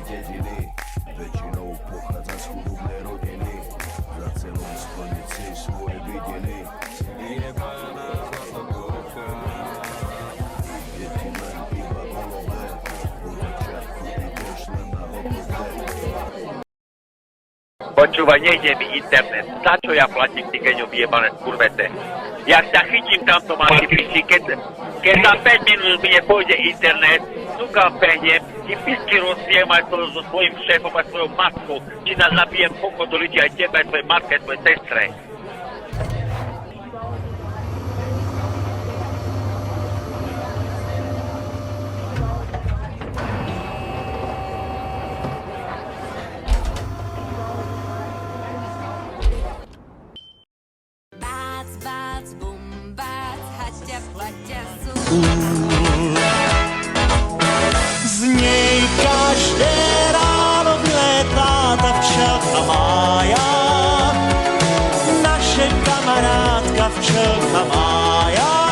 dediny, väčšinou pochádza z chudobnej rodiny, za celom splniť si svoje vidiny. Jebaná zlatogorka, je ti len iba golové, od začiatku ideš len na hotové. Počúvaj, nejde mi internet. Za čo ja platím ty geňom vyjebané kurvete? Ja sa chytím tamto máte piči, keď za 5 minút mi nepôjde internet, suka behnem, ti pisky rozsviem aj so svojím šéfom aj svojou matkou, či nás nabijem pokoj do ľudí aj tebe, aj tvojej matke, aj tvojej sestre. Z něj každé ráno vlétá ta včelka Mája, naše kamarádka včelka Mája.